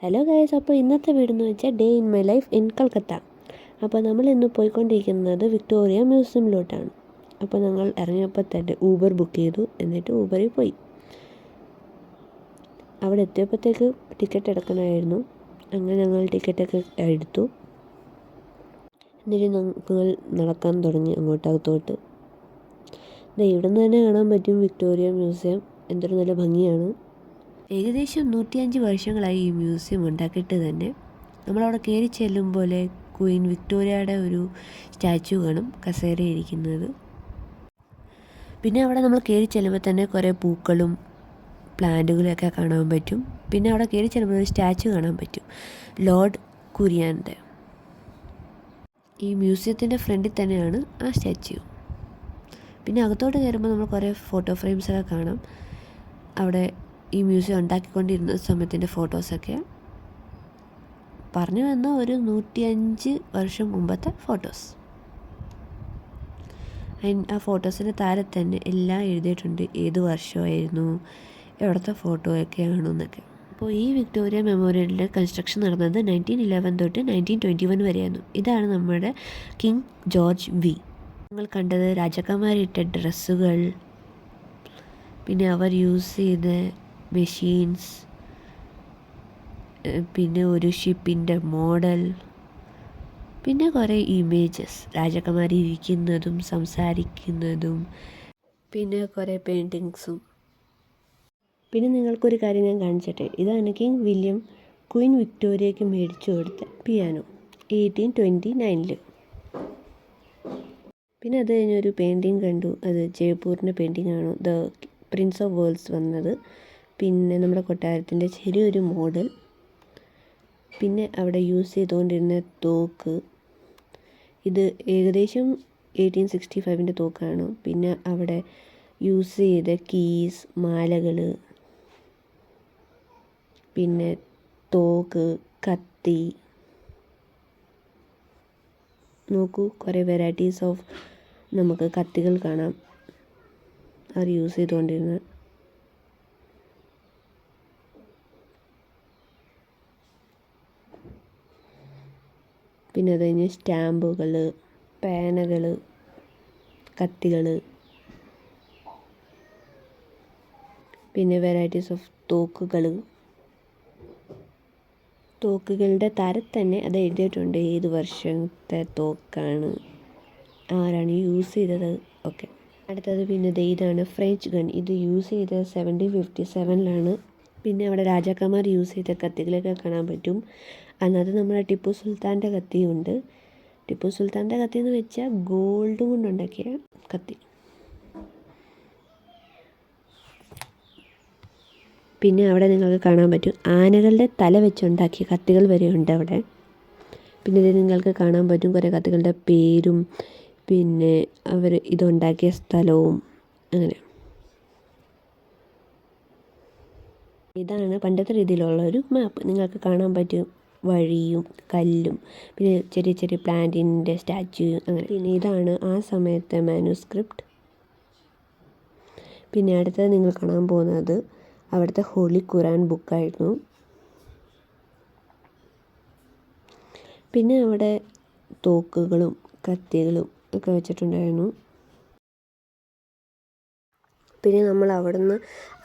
Hello guys, അപ്പോൾ ഇന്നത്തെ video എന്ന് വെച്ചാൽ day in my life in Calcutta. അപ്പോൾ നമ്മൾ ഇന്ന് പോയിക്കൊണ്ടിരിക്കുന്നത് വിക്ടോറിയ മ്യൂസിയമിലോട്ടാണ്. അപ്പോൾ ഞങ്ങൾ ഇറങ്ങിയപ്പോൾ തന്നെ ഊബർ ബുക്ക് ചെയ്തു, എന്നിട്ട് ഊബറിൽ പോയി. അവിടെ എത്തിയപ്പോഴത്തേക്ക് ടിക്കറ്റ് എടുക്കണമായിരുന്നു. അങ്ങനെ ഞങ്ങൾ ടിക്കറ്റൊക്കെ എടുത്തു. എന്നിട്ട് ഞങ്ങൾ നടക്കാൻ തുടങ്ങി അങ്ങോട്ടകത്തോട്ട്. ഇവിടെ നിന്ന് തന്നെ കാണാൻ പറ്റും വിക്ടോറിയ മ്യൂസിയം. എന്തൊരു നല്ല ഭംഗിയാണ്. ഏകദേശം 105 വർഷങ്ങളായി ഈ മ്യൂസിയം ഉണ്ടാക്കിയിട്ട് തന്നെ. നമ്മളവിടെ കയറി ചെല്ലുമ്പോൾ ക്വീൻ വിക്ടോറിയയുടെ ഒരു സ്റ്റാച്ചു കാണും കസേരയിരിക്കുന്നത്. പിന്നെ അവിടെ നമ്മൾ കയറി ചെല്ലുമ്പോൾ തന്നെ കുറേ പൂക്കളും പ്ലാന്റുകളൊക്കെ കാണാൻ പറ്റും. പിന്നെ അവിടെ കയറി ചെല്ലുമ്പോൾ ഒരു സ്റ്റാച്ചു കാണാൻ പറ്റും, ലോർഡ് കുരിയൻ്റെ. ഈ മ്യൂസിയത്തിൻ്റെ ഫ്രണ്ടിൽ തന്നെയാണ് ആ സ്റ്റാച്ചു. പിന്നെ അകത്തോട്ട് കയറുമ്പോൾ നമ്മൾ കുറേ ഫോട്ടോ ഫ്രെയിംസൊക്കെ കാണാം. അവിടെ ഈ മ്യൂസിയം ഉണ്ടാക്കിക്കൊണ്ടിരുന്ന സമയത്തിൻ്റെ ഫോട്ടോസൊക്കെ പറഞ്ഞു വന്ന ഒരു 105 വർഷം മുമ്പത്തെ ഫോട്ടോസ്. ആ ഫോട്ടോസിൻ്റെ താഴെ തന്നെ എല്ലാം എഴുതിയിട്ടുണ്ട്, ഏത് വർഷമായിരുന്നു, എവിടുത്തെ ഫോട്ടോ ഒക്കെ ആണെന്നൊക്കെ. അപ്പോൾ ഈ വിക്ടോറിയ മെമ്മോറിയലിൻ്റെ കൺസ്ട്രക്ഷൻ നടന്നത് 1911 തൊട്ട് 1921 വരെയായിരുന്നു. ഇതാണ് നമ്മുടെ കിങ് ജോർജ് വി. ഞങ്ങൾ കണ്ടത് രാജാക്കന്മാരിട്ട ഡ്രസ്സുകൾ, പിന്നെ അവർ യൂസ് ചെയ്ത മെഷീൻസ്, പിന്നെ ഒരു ഷിപ്പിൻ്റെ മോഡൽ, പിന്നെ കുറേ ഇമേജസ്, രാജാക്കന്മാർ ഇരിക്കുന്നതും സംസാരിക്കുന്നതും, പിന്നെ കുറേ പെയിൻറ്റിങ്സും. പിന്നെ നിങ്ങൾക്കൊരു കാര്യം ഞാൻ കാണിച്ചിട്ടെ. ഇതാണ് കിങ് വില്യം ക്വീൻ വിക്ടോറിയയ്ക്ക് മേടിച്ചു കൊടുത്ത പിയാനോ 1829. പിന്നെ അത് കഴിഞ്ഞൊരു പെയിൻറ്റിങ് കണ്ടു. അത് ജയ്പൂരിൻ്റെ പെയിൻറ്റിങ് ആണ്, ദ പ്രിൻസ് ഓഫ് വേൾസ് വന്നത്. പിന്നെ നമ്മുടെ കൊട്ടാരത്തിൻ്റെ ചെറിയൊരു മോഡൽ. പിന്നെ അവിടെ യൂസ് ചെയ്തുകൊണ്ടിരുന്ന തോക്ക്, ഇത് ഏകദേശം 1865 തോക്കാണ്. പിന്നെ അവിടെ യൂസ് ചെയ്ത കീസ്, മാലകൾ, പിന്നെ തോക്ക്, കത്തി. നോക്കൂ, കുറേ വെറൈറ്റീസ് ഓഫ് നമുക്ക് കത്തികൾ കാണാം അവർ യൂസ് ചെയ്തുകൊണ്ടിരുന്നത്. പിന്നെ അത് കഴിഞ്ഞ് സ്റ്റാമ്പുകൾ, പേനകൾ, കത്തികൾ, പിന്നെ വെറൈറ്റീസ് ഓഫ് തോക്കുകൾ. തോക്കുകളുടെ തരം തന്നെ അത് എഴുതിയിട്ടുണ്ട്, ഏത് വർഷത്തെ തോക്കാണ്, ആരാണ് യൂസ് ചെയ്തത് ഒക്കെ. അടുത്തത് പിന്നെ ഇതാണ് ഫ്രഞ്ച് ഗൺ. ഇത് യൂസ് ചെയ്തത് 1757 പിന്നെ അവിടെ രാജാക്കന്മാർ യൂസ് ചെയ്ത കത്തികളൊക്കെ കാണാൻ പറ്റും. അന്നത്തെ നമ്മുടെ ടിപ്പു സുൽത്താൻ്റെ കത്തിയുണ്ട്. ടിപ്പു സുൽത്താൻ്റെ കത്തി എന്ന് വെച്ചാൽ ഗോൾഡ് കൊണ്ടുണ്ടാക്കിയ കത്തി. പിന്നെ അവിടെ നിങ്ങൾക്ക് കാണാൻ പറ്റും ആനകളുടെ തല വെച്ചുണ്ടാക്കിയ കത്തികൾ വരെ ഉണ്ട് അവിടെ. പിന്നെ ഇത് നിങ്ങൾക്ക് കാണാൻ പറ്റും കുറേ കത്തികളുടെ പേരും, പിന്നെ അവർ ഇതുണ്ടാക്കിയ സ്ഥലവും. അങ്ങനെ ഇതാണ് പണ്ടത്തെ രീതിയിലുള്ള ഒരു മാപ്പ്. നിങ്ങൾക്ക് കാണാൻ പറ്റും വഴിയും കല്ലും, പിന്നെ ചെറിയ ചെറിയ പ്ലാന്റിൻ്റെ സ്റ്റാച്യൂയും അങ്ങനെ. പിന്നെ ഇതാണ് ആ സമയത്തെ മാനുസ്ക്രിപ്റ്റ്. പിന്നെ അടുത്തത് നിങ്ങൾ കാണാൻ പോകുന്നത് അവിടുത്തെ ഹോളി ഖുറാൻ ബുക്കായിരുന്നു. പിന്നെ അവിടെ തോക്കുകളും കത്തികളും ഒക്കെ വെച്ചിട്ടുണ്ടായിരുന്നു. പിന്നെ നമ്മൾ അവിടെ നിന്ന്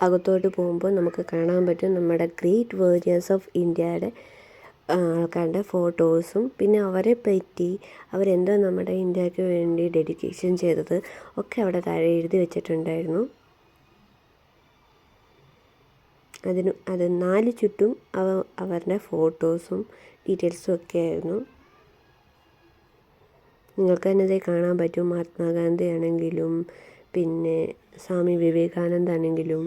അകത്തോട്ട് പോകുമ്പോൾ നമുക്ക് കാണാൻ പറ്റും നമ്മുടെ ഗ്രേറ്റ് വേരിയേഴ്സ് ഓഫ് ഇന്ത്യയുടെ ആൾക്കാരുടെ ഫോട്ടോസും, പിന്നെ അവരെ പറ്റി അവരെന്തോ നമ്മുടെ ഇന്ത്യക്ക് വേണ്ടി ഡെഡിക്കേഷൻ ചെയ്തത് ഒക്കെ അവിടെ താഴെ എഴുതി വെച്ചിട്ടുണ്ടായിരുന്നു. അത് 4 ചുറ്റും അവരുടെ ഫോട്ടോസും ഡീറ്റെയിൽസും ഒക്കെ ആയിരുന്നു. നിങ്ങൾക്ക് തന്നെ ഇത് കാണാൻ പറ്റും. മഹാത്മാഗാന്ധി ആണെങ്കിലും, പിന്നെ സ്വാമി വിവേകാനന്ദ ആണെങ്കിലും,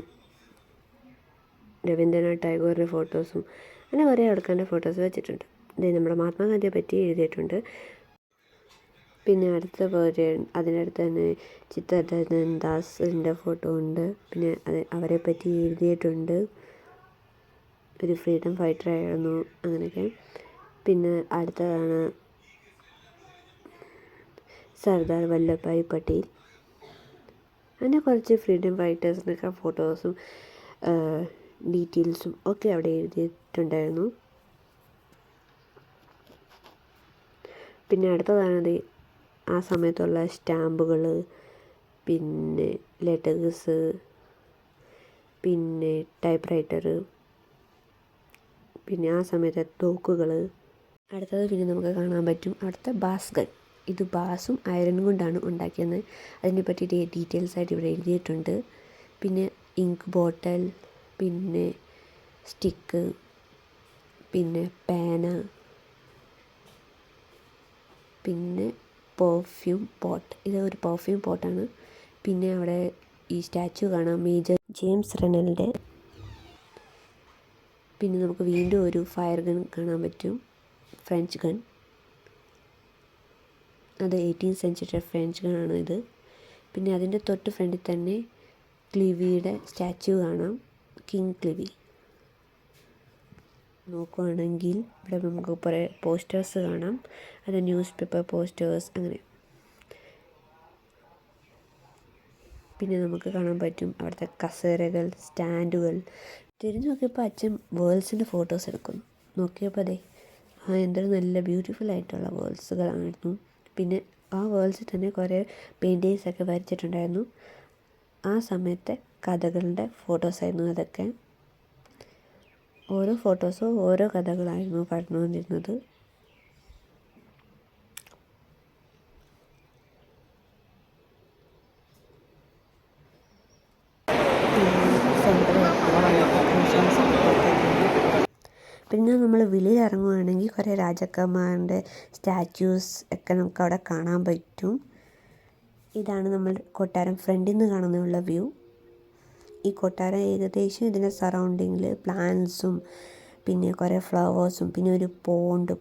രവീന്ദ്രനാഥ് ടാഗോറിൻ്റെ ഫോട്ടോസും, അങ്ങനെ കുറേ ആൾക്കാരുടെ ഫോട്ടോസ് വെച്ചിട്ടുണ്ട്. ഇത് നമ്മുടെ മഹാത്മാഗാന്ധിയെ പറ്റി എഴുതിയിട്ടുണ്ട്. പിന്നെ അടുത്ത അതിനടുത്ത് തന്നെ ചിത്തരഞ്ജൻ ദാസിൻ്റെ ഫോട്ടോ ഉണ്ട്. പിന്നെ അവരെ പറ്റി എഴുതിയിട്ടുണ്ട്, ഒരു ഫ്രീഡം ഫൈറ്റർ ആയിരുന്നു അങ്ങനെയൊക്കെ. പിന്നെ അടുത്തതാണ് സർദാർ വല്ലഭായ് പട്ടേൽ. അങ്ങനെ കുറച്ച് ഫ്രീഡം ഫൈറ്റേഴ്സിനൊക്കെ ഫോട്ടോസും ഡീറ്റെയിൽസും ഒക്കെ അവിടെ എഴുതിയിട്ടുണ്ടായിരുന്നു. പിന്നെ അടുത്തതാണത് ആ സമയത്തുള്ള സ്റ്റാമ്പുകൾ, പിന്നെ ലെറ്റേഴ്സ്, പിന്നെ ടൈപ്പ് റൈറ്റർ, പിന്നെ ആ സമയത്തെ തോക്കുകൾ. അടുത്തത് പിന്നെ നമുക്ക് കാണാൻ പറ്റും അവിടുത്തെ ബാസ് ഗൺ. ഇത് ബാസും അയരൺ കൊണ്ടാണ് ഉണ്ടാക്കിയത്. അതിനെ പറ്റി ഡീറ്റെയിൽസ് ആയിട്ട് ഇവിടെ എഴുതിയിട്ടുണ്ട്. പിന്നെ ഇങ്ക് ബോട്ടൽ, പിന്നെ സ്റ്റിക്ക്, പിന്നെ പേന, പിന്നെ പെർഫ്യൂം പോട്ട്. ഇത് ഒരു പെർഫ്യൂം പോട്ടാണ്. പിന്നെ അവിടെ ഈ സ്റ്റാച്ചു കാണാം, മേജർ ജെയിംസ് റെനലിൻ്റെ. പിന്നെ നമുക്ക് വീണ്ടും ഒരു ഫയർ ഗൺ കാണാൻ പറ്റും, ഫ്രഞ്ച് ഗൺ. അത് 18th സെഞ്ച്വറി ഫ്രഞ്ച് ഗൺ ആണ് ഇത്. പിന്നെ അതിൻ്റെ തൊട്ട് ഫ്രണ്ടിൽ തന്നെ ക്ലിവിയുടെ സ്റ്റാച്ചു കാണാം, കിങ് ക്ലിവി. നോക്കുകയാണെങ്കിൽ ഇവിടെ നമുക്ക് കുറേ പോസ്റ്റേഴ്സ് കാണാം. അത് ന്യൂസ് പേപ്പർ പോസ്റ്റേഴ്സ് അങ്ങനെ. പിന്നെ നമുക്ക് കാണാൻ പറ്റും അവിടുത്തെ കസേരകൾ, സ്റ്റാൻഡുകൾ. തിരിഞ്ഞു നോക്കിയപ്പോൾ അച്ഛൻ വേൾഡ്സിൻ്റെ ഫോട്ടോസ് എടുക്കുന്നു. നോക്കിയപ്പോൾ അതെ എന്തൊരു നല്ല ബ്യൂട്ടിഫുൾ ആയിട്ടുള്ള വേൾഡ്സുകളായിരുന്നു. പിന്നെ ആ വേൾഡ്സിൽ തന്നെ കുറേ പെയിൻറ്റിങ്സൊക്കെ വരച്ചിട്ടുണ്ടായിരുന്നു. ആ സമയത്തെ കഥകളുടെ ഫോട്ടോസായിരുന്നു അതൊക്കെ. ഓരോ ഫോട്ടോസും ഓരോ കഥകളായിരുന്നു പറഞ്ഞുകൊണ്ടിരുന്നത്. പിന്നെ നമ്മൾ വെളിയിൽ ഇറങ്ങുകയാണെങ്കിൽ കുറേ രാജാക്കന്മാരുടെ സ്റ്റാച്യൂസ് ഒക്കെ നമുക്ക് അവിടെ കാണാൻ പറ്റും. ഇതാണ് നമ്മൾ കൊട്ടാരം ഫ്രണ്ടിൽ നിന്ന് കാണുന്നതിനുള്ള വ്യൂ. ഈ കൊട്ടാരം ഏകദേശം ഇതിൻ്റെ സറൗണ്ടിങ്ങിൽ പ്ലാന്റ്സും പിന്നെ കുറേ ഫ്ലവേഴ്സും പിന്നെ ഒരു പോണ്ടും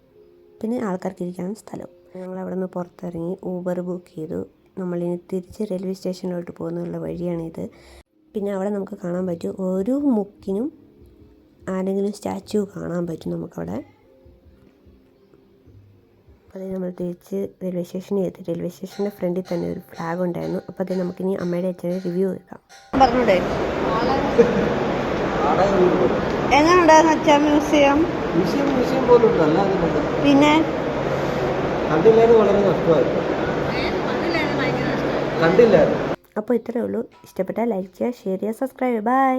പിന്നെ ആൾക്കാർക്ക് ഇരിക്കാൻ സ്ഥലവും. ഞങ്ങൾ അവിടെ നിന്ന് പുറത്തിറങ്ങി ഊബർ ബുക്ക് ചെയ്തു. നമ്മളിനി തിരിച്ച് റെയിൽവേ സ്റ്റേഷനിലോട്ട് പോകുന്നുള്ള വഴിയാണിത്. പിന്നെ അവിടെ നമുക്ക് കാണാൻ പറ്റും ഓരോ മുക്കിനും ആരെങ്കിലും സ്റ്റാച്ചു കാണാൻ പറ്റും നമുക്കവിടെ. അപ്പോൾ അത് നമ്മൾ തിരിച്ച് റെയിൽവേ സ്റ്റേഷനിൽ എത്തി. റെയിൽവേ സ്റ്റേഷൻ്റെ ഫ്രണ്ടിൽ തന്നെ ഒരു ഫ്ലാഗ് ഉണ്ടായിരുന്നു. അപ്പോൾ അത് നമുക്കിനി അമ്മയുടെ അച്ഛനെ റിവ്യൂ കേൾക്കാം. പറഞ്ഞൂടെ എങ്ങനെയുണ്ടായിരുന്നു അച്ഛാ മ്യൂസിയം? മ്യൂസിയം പോലും പിന്നെ കണ്ടില്ലായിരുന്നു, വളരെ നഷ്ടമായിരുന്നു. കണ്ടില്ലായിരുന്നു. അപ്പോൾ ഇത്രയേ ഉള്ളൂ. ഇഷ്ടപ്പെട്ടാൽ ലൈക്ക് ചെയ്യുക, ഷെയർ ചെയ്യുക, സബ്സ്ക്രൈബ്. ബൈ.